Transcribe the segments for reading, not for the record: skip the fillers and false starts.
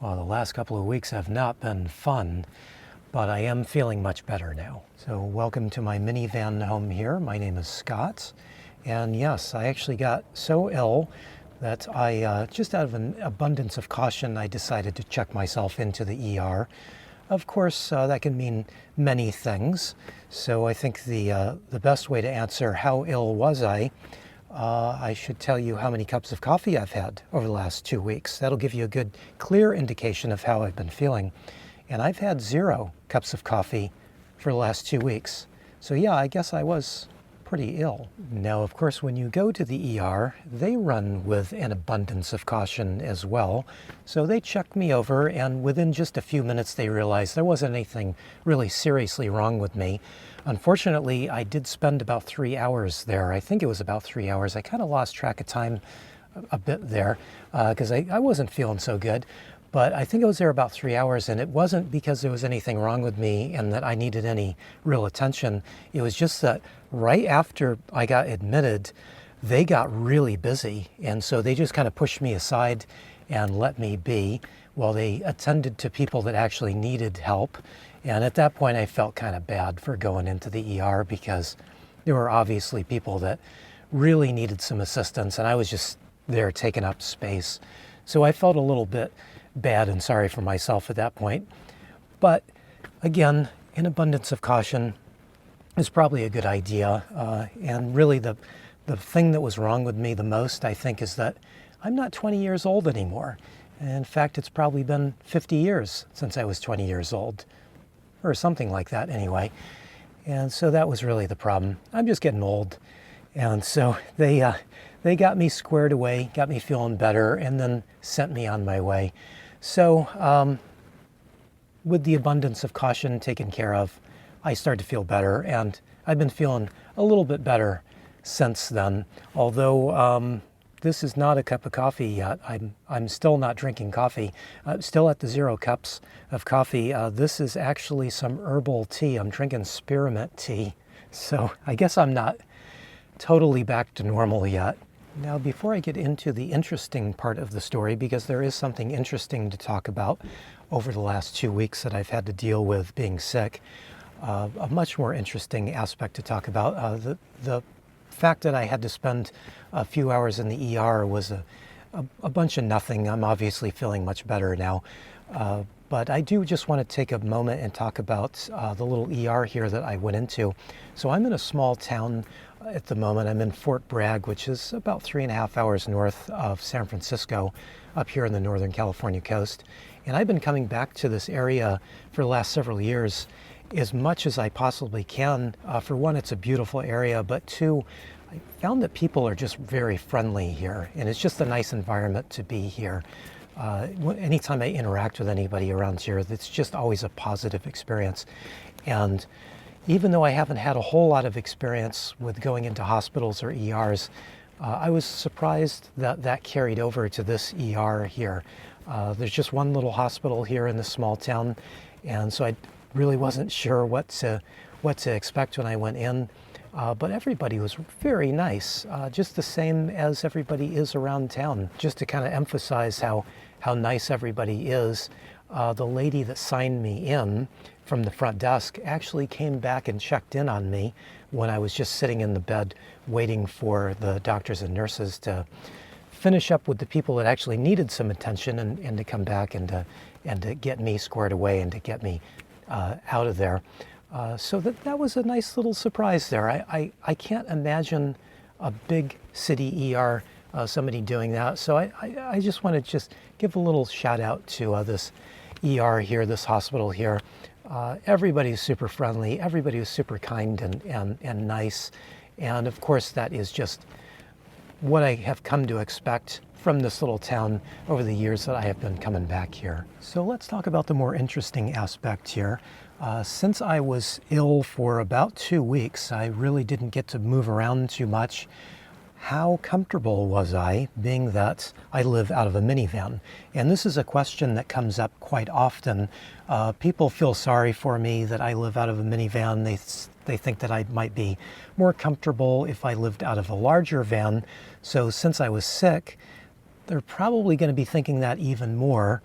Well, the last couple of weeks have not been fun, but I am feeling much better now. So welcome to my minivan home here. My name is Scott. And yes, I actually got so ill that I, just out of an abundance of caution, I decided to check myself into the ER. Of course, that can mean many things. So I think the best way to answer how ill was I should tell you how many cups of coffee I've had over the last 2 weeks. That'll give you a good, clear indication of how I've been feeling. And I've had 0 cups of coffee for the last 2 weeks. So yeah, I guess I was pretty ill. Now, of course, when you go to the ER, they run with an abundance of caution as well. So they checked me over, and within just a few minutes, they realized there wasn't anything really seriously wrong with me. Unfortunately, I did spend about 3 hours there. I think it was about 3 hours. I kind of lost track of time a bit there because I wasn't feeling so good. But I think I was there about 3 hours, and it wasn't because there was anything wrong with me and that I needed any real attention. It was just that right after I got admitted, they got really busy. And so they just kind of pushed me aside and let me be while they attended to people that actually needed help. And at that point, I felt kind of bad for going into the ER because there were obviously people that really needed some assistance, and I was just there taking up space. So I felt a little bit bad and sorry for myself at that point. But again, an abundance of caution is probably a good idea. And really the thing that was wrong with me the most, I think, is that I'm not 20 years old anymore. In fact, it's probably been 50 years since I was 20 years old, or something like that anyway. And so that was really the problem. I'm just getting old. And so they got me squared away, got me feeling better, and then sent me on my way. So with the abundance of caution taken care of, I started to feel better, and I've been feeling a little bit better since then. Although this is not a cup of coffee yet. I'm still not drinking coffee. Still at the 0 cups of coffee. This is actually some herbal tea. I'm drinking spearmint tea. So I guess I'm not totally back to normal yet. Now, before I get into the interesting part of the story, because there is something interesting to talk about over the last 2 weeks that I've had to deal with being sick, a much more interesting aspect to talk about. The fact that I had to spend a few hours in the ER was a bunch of nothing. I'm obviously feeling much better now. But I do just want to take a moment and talk about the little ER here that I went into. So I'm in a small town at the moment. I'm in Fort Bragg, which is about 3.5 hours north of San Francisco, up here in the Northern California coast. And I've been coming back to this area for the last several years as much as I possibly can. For one, it's a beautiful area, but two, I found that people are just very friendly here, and it's just a nice environment to be here. Anytime I interact with anybody around here, it's just always a positive experience. And even though I haven't had a whole lot of experience with going into hospitals or ERs, I was surprised that that carried over to this ER here. There's just one little hospital here in this small town, and so I really wasn't sure what to expect when I went in. But everybody was very nice, just the same as everybody is around town. Just to kind of emphasize how nice everybody is, the lady that signed me in from the front desk actually came back and checked in on me when I was just sitting in the bed waiting for the doctors and nurses to finish up with the people that actually needed some attention and to come back and to get me squared away and to get me out of there. So that was a nice little surprise there. I can't imagine a big city ER, somebody doing that. So I just want to just give a little shout out to this ER here, this hospital here. Everybody's super friendly. Everybody was super kind and nice. And of course, that is just what I have come to expect from this little town over the years that I have been coming back here. So let's talk about the more interesting aspect here. Since I was ill for about 2 weeks, I really didn't get to move around too much. How comfortable was I, being that I live out of a minivan? And this is a question that comes up quite often. People feel sorry for me that I live out of a minivan. They think that I might be more comfortable if I lived out of a larger van. So since I was sick, they're probably going to be thinking that even more.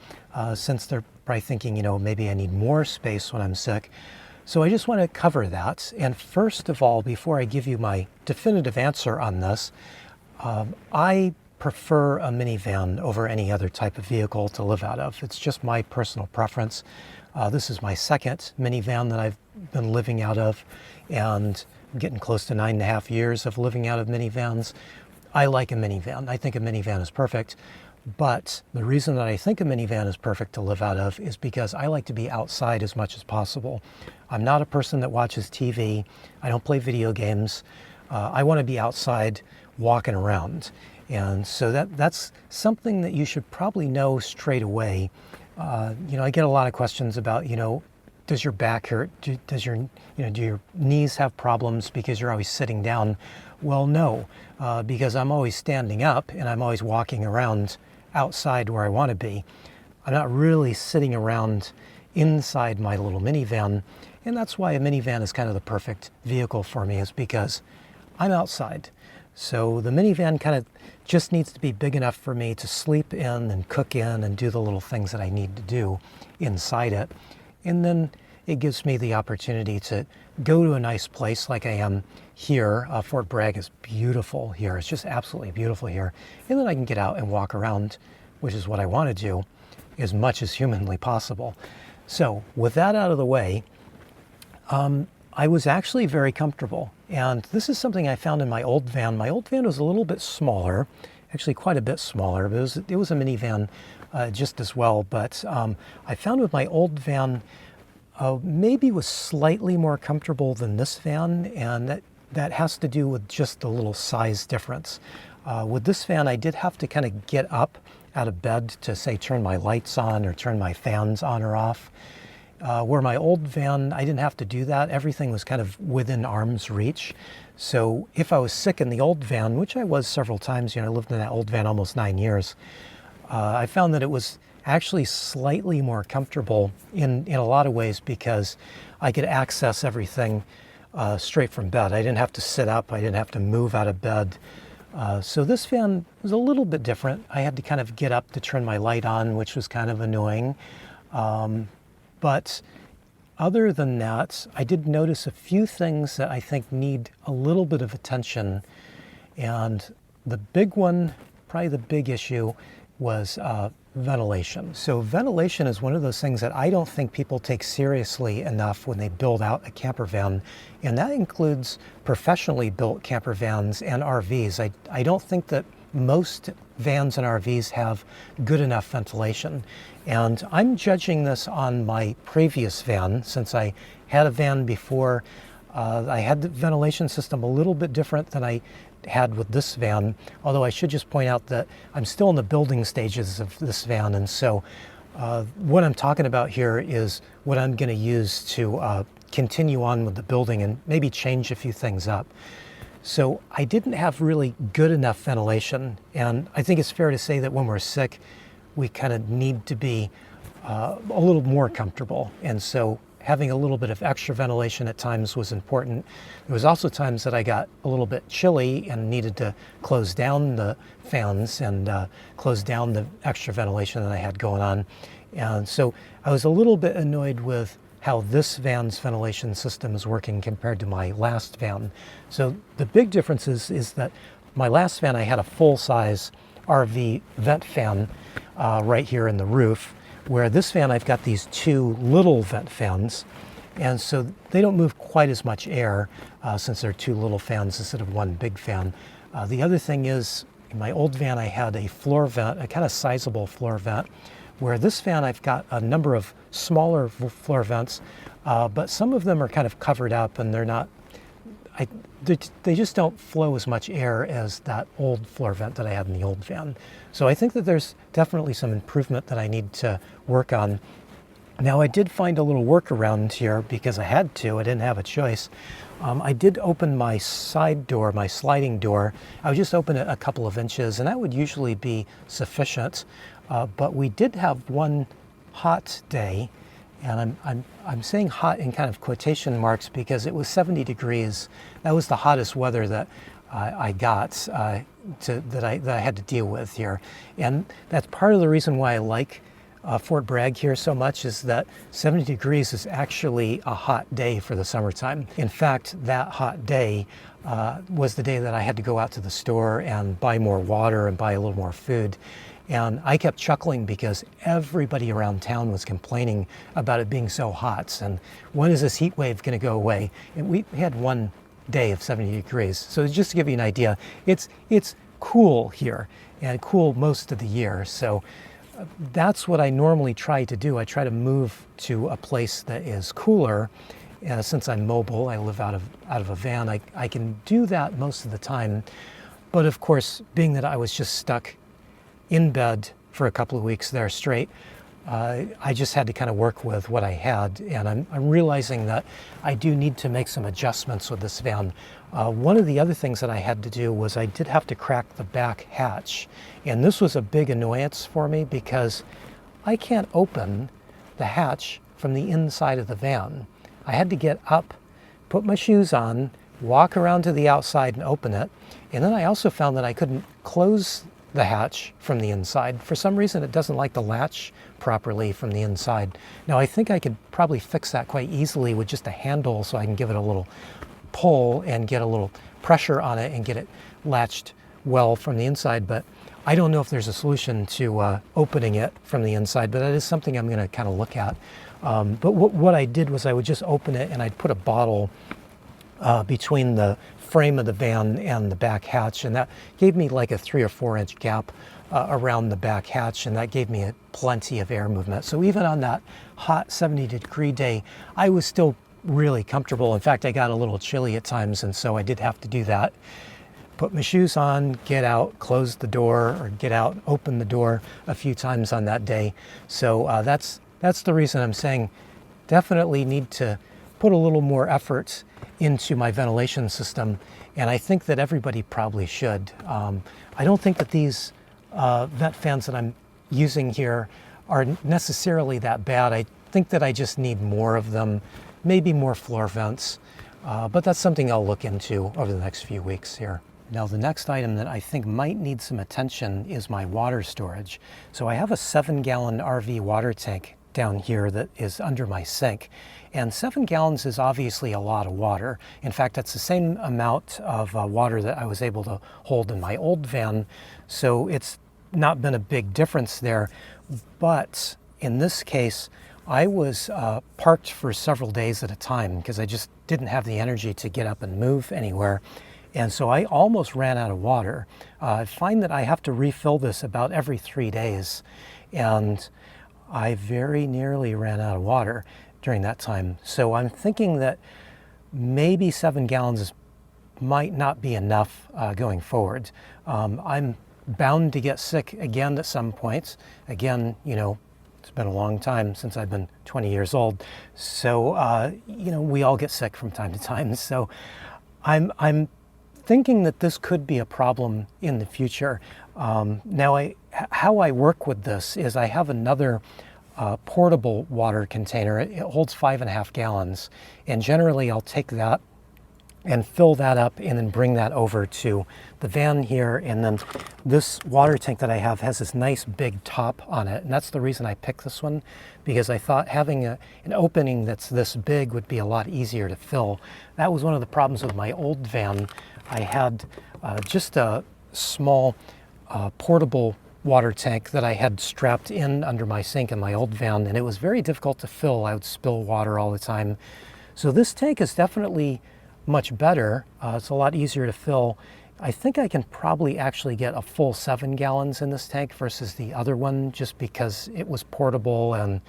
since they're probably thinking, maybe I need more space when I'm sick. So I just want to cover that. And first of all, before I give you my definitive answer on this, I prefer a minivan over any other type of vehicle to live out of. It's just my personal preference. This is my second minivan that I've been living out of, and I'm getting close to 9.5 years of living out of minivans. I like a minivan. I think a minivan is perfect. But the reason that I think a minivan is perfect to live out of is because I like to be outside as much as possible. I'm not a person that watches TV. I don't play video games. I want to be outside walking around. And so that's something that you should probably know straight away. I get a lot of questions about, does your back hurt? Do your knees have problems because you're always sitting down? Well, no, because I'm always standing up and I'm always walking around outside where I want to be. I'm not really sitting around inside my little minivan, and that's why a minivan is kind of the perfect vehicle for me, is because I'm outside. So the minivan kind of just needs to be big enough for me to sleep in and cook in and do the little things that I need to do inside it. And then it gives me the opportunity to go to a nice place like I am here. Fort Bragg is beautiful here. It's just absolutely beautiful here. And then I can get out and walk around, which is what I want to do as much as humanly possible. So with that out of the way, I was actually very comfortable. And this is something I found in my old van. My old van was a little bit smaller, actually quite a bit smaller, but it was a minivan just as well. But I found with my old van, maybe was slightly more comfortable than this van, and that has to do with just the little size difference. With this van, I did have to kind of get up out of bed to, say, turn my lights on or turn my fans on or off. Where my old van, I didn't have to do that. Everything was kind of within arm's reach. So if I was sick in the old van, which I was several times, I lived in that old van almost 9 years, I found that it was actually slightly more comfortable in a lot of ways, because I could access everything straight from bed. I didn't have to sit up. I didn't have to move out of bed. So this van was a little bit different. I had to kind of get up to turn my light on, which was kind of annoying. But other than that, I did notice a few things that I think need a little bit of attention. And the big one, probably the big issue, was ventilation. So ventilation is one of those things that I don't think people take seriously enough when they build out a camper van. And that includes professionally built camper vans and RVs. I don't think that most vans and RVs have good enough ventilation. And I'm judging this on my previous van, since I had a van before. I had the ventilation system a little bit different than I had with this van, although I should just point out that I'm still in the building stages of this van, and so what I'm talking about here is what I'm going to use to continue on with the building and maybe change a few things up. So I didn't have really good enough ventilation, and I think it's fair to say that when we're sick, we kind of need to be a little more comfortable, and so having a little bit of extra ventilation at times was important. There was also times that I got a little bit chilly and needed to close down the fans and close down the extra ventilation that I had going on. And so I was a little bit annoyed with how this van's ventilation system is working compared to my last van. So the big difference is that my last van, I had a full-size RV vent fan right here in the roof, where this van I've got these two little vent fans, and so they don't move quite as much air since they're two little fans instead of one big fan. The other thing is, in my old van I had a floor vent, a kind of sizable floor vent, where this van I've got a number of smaller floor vents, but some of them are kind of covered up and they're not, they just don't flow as much air as that old floor vent that I had in the old van. So I think that there's definitely some improvement that I need to work on. Now, I did find a little workaround here because I had to. I didn't have a choice. I did open my side door, my sliding door. I would just open it a couple of inches, and that would usually be sufficient. But we did have one hot day, and I'm saying hot in kind of quotation marks because it was 70 degrees. That was the hottest weather that I got that I had to deal with here, and that's part of the reason why I like Fort Bragg here so much is that 70 degrees is actually a hot day for the summertime. In fact, that hot day was the day that I had to go out to the store and buy more water and buy a little more food. And I kept chuckling because everybody around town was complaining about it being so hot. And when is this heat wave going to go away? And we had one day of 70 degrees. So just to give you an idea, it's cool here and cool most of the year. So that's what I normally try to do. I try to move to a place that is cooler. Since I'm mobile, I live out of a van, I can do that most of the time. But of course, being that I was just stuck in bed for a couple of weeks there straight, I just had to kind of work with what I had. And I'm realizing that I do need to make some adjustments with this van. One of the other things that I had to do was I did have to crack the back hatch. And this was a big annoyance for me because I can't open the hatch from the inside of the van. I had to get up, put my shoes on, walk around to the outside and open it. And then I also found that I couldn't close the hatch from the inside. For some reason, it doesn't like to latch properly from the inside. Now, I think I could probably fix that quite easily with just a handle so I can give it a little pull and get a little pressure on it and get it latched well from the inside. But I don't know if there's a solution to opening it from the inside, but that is something I'm going to kind of look at. But what I did was I would just open it and I'd put a bottle between the frame of the van and the back hatch, and that gave me like a 3 or 4 inch gap around the back hatch, and that gave me plenty of air movement. So even on that hot 70-degree day, I was still really comfortable. In fact, I got a little chilly at times, and so I did have to do that. Put my shoes on, get out, close the door, or get out, open the door a few times on that day. So that's the reason I'm saying definitely need to put a little more effort into my ventilation system, and I think that everybody probably should. I don't think that these vent fans that I'm using here are necessarily that bad. I think that I just need more of them, maybe more floor vents, but that's something I'll look into over the next few weeks here. Now, the next item that I think might need some attention is my water storage. So I have a 7-gallon RV water tank down here that is under my sink. And 7 gallons is obviously a lot of water. In fact, that's the same amount of water that I was able to hold in my old van. So it's not been a big difference there. But in this case, I was parked for several days at a time because I just didn't have the energy to get up and move anywhere. And so I almost ran out of water. I find that I have to refill this about every 3 days. And I very nearly ran out of water during that time. So I'm thinking that maybe 7 gallons might not be enough going forward. I'm bound to get sick again at some point. Again, you know, it's been a long time since I've been 20 years old. So, you know, we all get sick from time to time. So I'm thinking that this could be a problem in the future. Now, how I work with this is I have another portable water container. It holds 5.5 gallons. And generally I'll take that and fill that up and then bring that over to the van here. And then this water tank that I have has this nice big top on it. And that's the reason I picked this one, because I thought having an opening that's this big would be a lot easier to fill. That was one of the problems with my old van. I had just a small portable water tank that I had strapped in under my sink in my old van, and it was very difficult to fill. I would spill water all the time. So this tank is definitely much better. It's a lot easier to fill. I think I can probably actually get a full 7 gallons in this tank versus the other one, just because it was portable and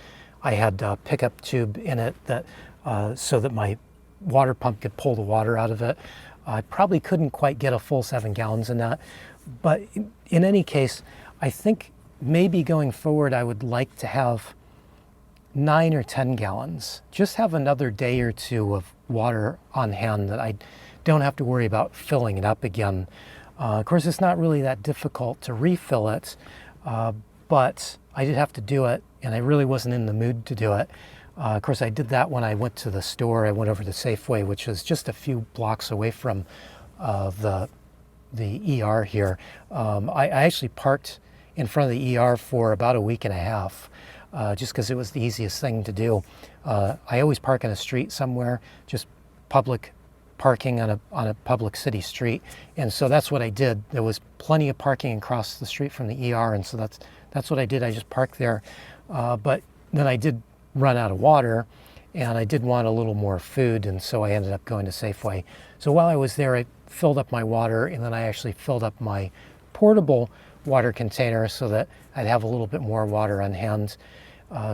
I had a pickup tube in it that so that my water pump could pull the water out of it. I probably couldn't quite get a full 7 gallons in that. But in any case, I think maybe going forward, I would like to have 9 or 10 gallons. Just have another day or two of water on hand that I don't have to worry about filling it up again. Of course, it's not really that difficult to refill it, but I did have to do it, and I really wasn't in the mood to do it. Of course, I did that when I went to the store. I went over to Safeway, which was just a few blocks away from the ER here. I actually parked in front of the ER for about a week and a half. just because it was the easiest thing to do. I always park on a street somewhere, just public parking on a public city street, and so that's what I did. There was plenty of parking across the street from the ER, and so that's what I did. I just parked there, but then I did run out of water, and I did want a little more food, and so I ended up going to Safeway. So while I was there, I filled up my water, and then I actually filled up my portable water container so that I'd have a little bit more water on hand.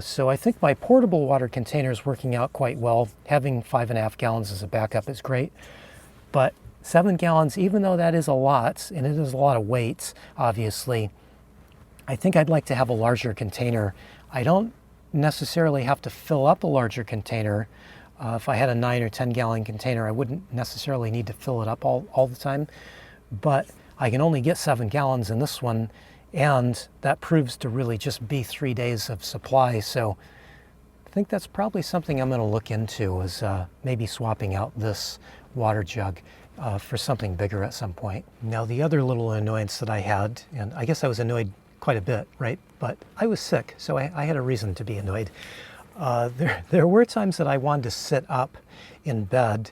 So I think my portable water container is working out quite well. Having 5.5 gallons as a backup is great, but 7 gallons, even though that is a lot, and it is a lot of weight, obviously, I think I'd like to have a larger container. I don't necessarily have to fill up a larger container. If I had a 9 or 10 gallon container, I wouldn't necessarily need to fill it up all the time, but I can only get 7 gallons in this one, and that proves to really just be 3 days of supply. So I think that's probably something I'm going to look into, is maybe swapping out this water jug for something bigger at some point. Now, the other little annoyance that I had, and I guess I was annoyed quite a bit, right? But I was sick, so I had a reason to be annoyed. There were times that I wanted to sit up in bed,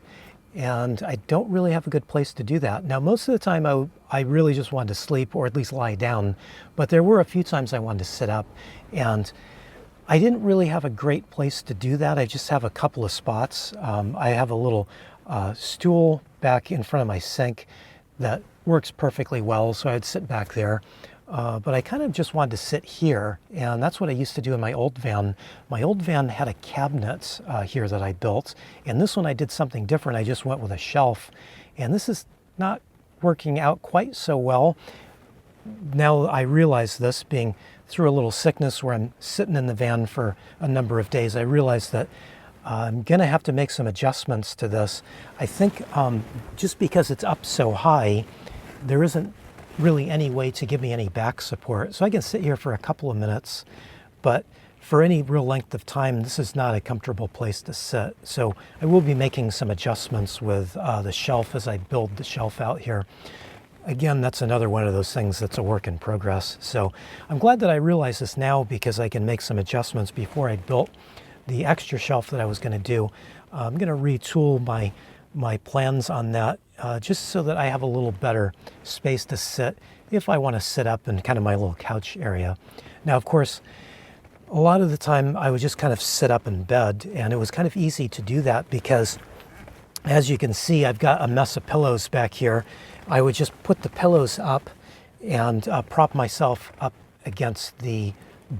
and I don't really have a good place to do that. Now, most of the time I really just wanted to sleep, or at least lie down, but there were a few times I wanted to sit up, and I didn't really have a great place to do that. I just have a couple of spots. I have a little stool back in front of my sink that works perfectly well, so I'd sit back there. But I kind of just wanted to sit here, and that's what I used to do in my old van. My old van had a cabinet here that I built, and this one I did something different. I just went with a shelf, and this is not working out quite so well. Now I realize this, being through a little sickness where I'm sitting in the van for a number of days, I realize that I'm going to have to make some adjustments to this. I think just because it's up so high, there isn't really any way to give me any back support. So I can sit here for a couple of minutes, but for any real length of time, this is not a comfortable place to sit. So I will be making some adjustments with the shelf as I build the shelf out here. Again, that's another one of those things that's a work in progress. So I'm glad that I realize this now, because I can make some adjustments before I built the extra shelf that I was going to do. I'm going to retool my plans on that, just so that I have a little better space to sit if I want to sit up in kind of my little couch area. Now, of course, a lot of the time I would just kind of sit up in bed, and it was kind of easy to do that because, as you can see, I've got a mess of pillows back here. I would just put the pillows up and prop myself up against the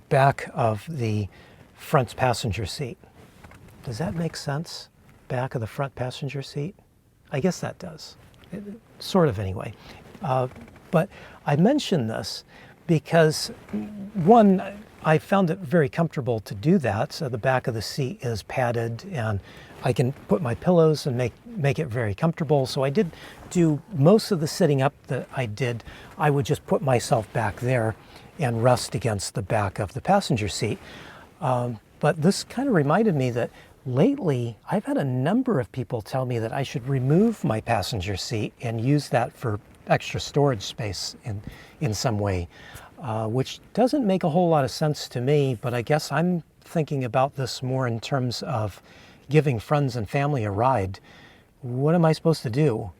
back of the front passenger seat. Does that make sense? Back of the front passenger seat? I guess that does, sort of anyway. But I mention this because, one, I found it very comfortable to do that. So the back of the seat is padded, and I can put my pillows and make it very comfortable. So I did do most of the sitting up that I did. I would just put myself back there and rest against the back of the passenger seat. But this kind of reminded me that lately, I've had a number of people tell me that I should remove my passenger seat and use that for extra storage space in some way, which doesn't make a whole lot of sense to me, but I guess I'm thinking about this more in terms of giving friends and family a ride. What am I supposed to do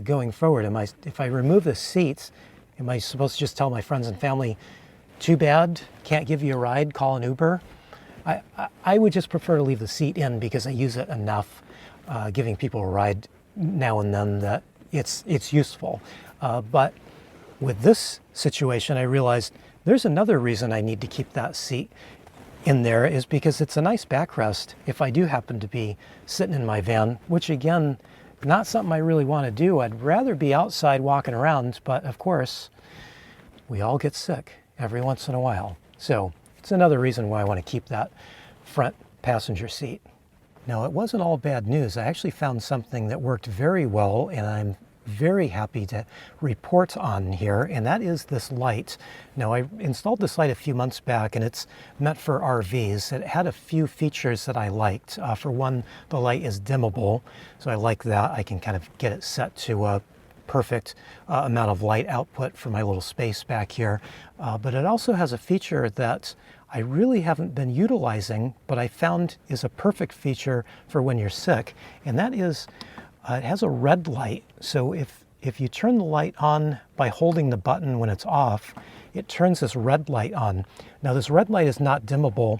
going forward? If I remove the seats, am I supposed to just tell my friends and family, too bad, can't give you a ride, call an Uber? I would just prefer to leave the seat in, because I use it enough, giving people a ride now and then, that it's useful. But with this situation, I realized there's another reason I need to keep that seat in there, is because it's a nice backrest if I do happen to be sitting in my van, which, again, not something I really want to do. I'd rather be outside walking around, but of course, we all get sick every once in a while. So it's another reason why I want to keep that front passenger seat. Now, it wasn't all bad news. I actually found something that worked very well, and I'm very happy to report on here, and that is this light. Now, I installed this light a few months back, and it's meant for RVs. It had a few features that I liked. For one, the light is dimmable, so I like that. I can kind of get it set to a perfect amount of light output for my little space back here. But it also has a feature that I really haven't been utilizing, but I found is a perfect feature for when you're sick, and that is it has a red light. So if you turn the light on by holding the button when it's off, it turns this red light on. Now this red light is not dimmable,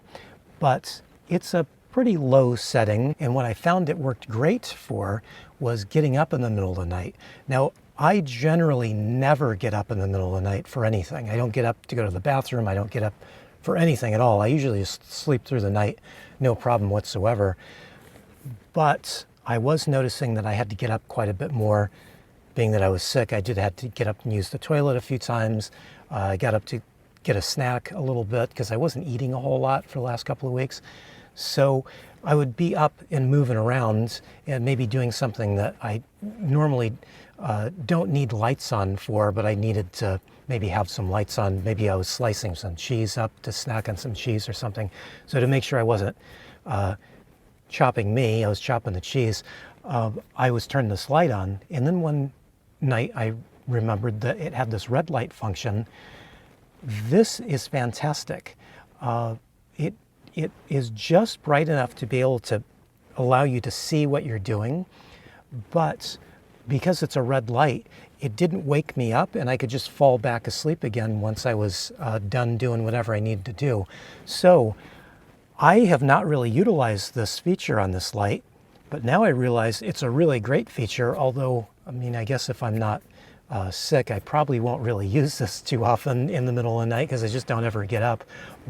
but it's a pretty low setting, and what I found it worked great for was getting up in the middle of the night. Now, I generally never get up in the middle of the night for anything. I don't get up to go to the bathroom. I don't get up for anything at all. I usually just sleep through the night, no problem whatsoever. But I was noticing that I had to get up quite a bit more. Being that I was sick, I did have to get up and use the toilet a few times. I got up to get a snack a little bit because I wasn't eating a whole lot for the last couple of weeks. So I would be up and moving around and maybe doing something that I normally don't need lights on for, but I needed to maybe have some lights on. Maybe I was slicing some cheese up to snack on some cheese or something. So to make sure I wasn't chopping me, I was chopping the cheese, I was turning this light on. And then one night I remembered that it had this red light function. This is fantastic. It is just bright enough to be able to allow you to see what you're doing, but because it's a red light, it didn't wake me up, and I could just fall back asleep again once I was done doing whatever I needed to do. So I have not really utilized this feature on this light, but now I realize it's a really great feature, although, I mean, I guess if I'm not sick, I probably won't really use this too often in the middle of the night because I just don't ever get up.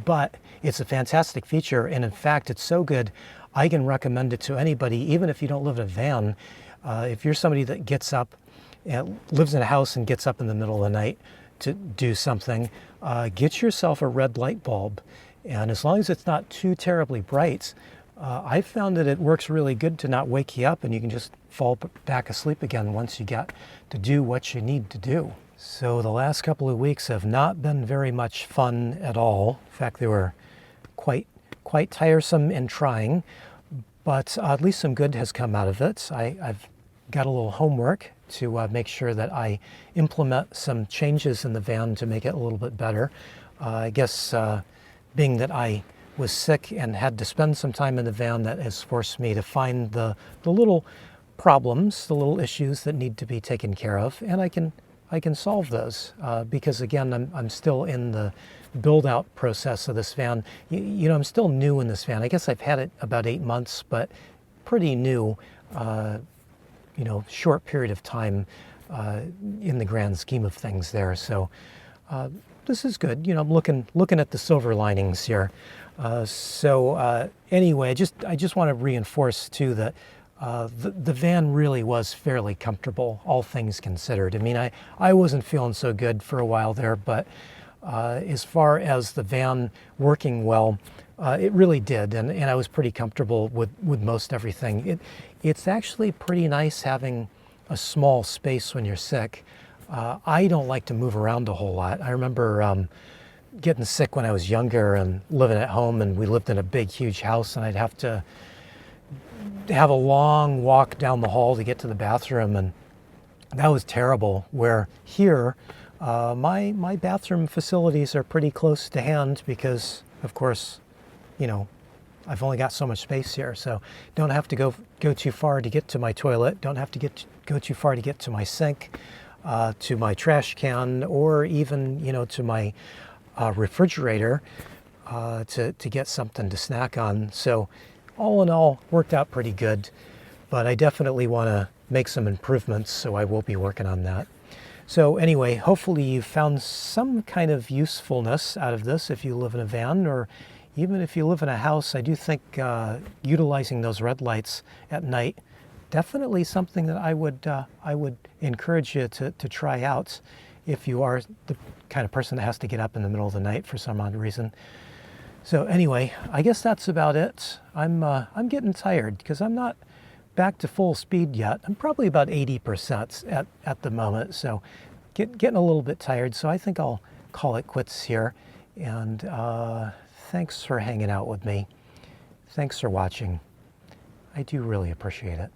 But it's a fantastic feature, and in fact, it's so good, I can recommend it to anybody, even if you don't live in a van. If you're somebody that gets up, lives in a house and gets up in the middle of the night to do something, get yourself a red light bulb. And as long as it's not too terribly bright, I found that it works really good to not wake you up, and you can just fall back asleep again once you get to do what you need to do. So the last couple of weeks have not been very much fun at all. In fact, they were quite tiresome and trying, but at least some good has come out of it. I've got a little homework to make sure that I implement some changes in the van to make it a little bit better. I guess being that I was sick and had to spend some time in the van, that has forced me to find the little problems, the little issues that need to be taken care of, and I can solve those because again, I'm still in the build out process of this van. You know, I'm still new in this van. I guess I've had it about 8 months, but pretty new, you know, short period of time in the grand scheme of things there. So this is good. You know, I'm looking at the silver linings here. Anyway, I just want to reinforce too that the van really was fairly comfortable, all things considered. I mean, I wasn't feeling so good for a while there, but as far as the van working well, it really did, and I was pretty comfortable with most everything. It's actually pretty nice having a small space when you're sick. I don't like to move around a whole lot. I remember getting sick when I was younger and living at home, and we lived in a big, huge house, and I'd have to have a long walk down the hall to get to the bathroom, and that was terrible. Where here, my bathroom facilities are pretty close to hand because, of course, you know, I've only got so much space here, so don't have to go too far to get to my toilet, don't have to go too far to get to my sink, to my trash can, or even, you know, to my refrigerator to get something to snack on. So all in all, worked out pretty good, but I definitely want to make some improvements, so I will be working on that. So anyway, hopefully you found some kind of usefulness out of this if you live in a van, or even if you live in a house. I do think utilizing those red lights at night, definitely something that I would encourage you to try out if you are the kind of person that has to get up in the middle of the night for some odd reason. So anyway, I guess that's about it. I'm getting tired because I'm not back to full speed yet. I'm probably about 80% at the moment, so getting a little bit tired. So I think I'll call it quits here. And thanks for hanging out with me. Thanks for watching. I do really appreciate it.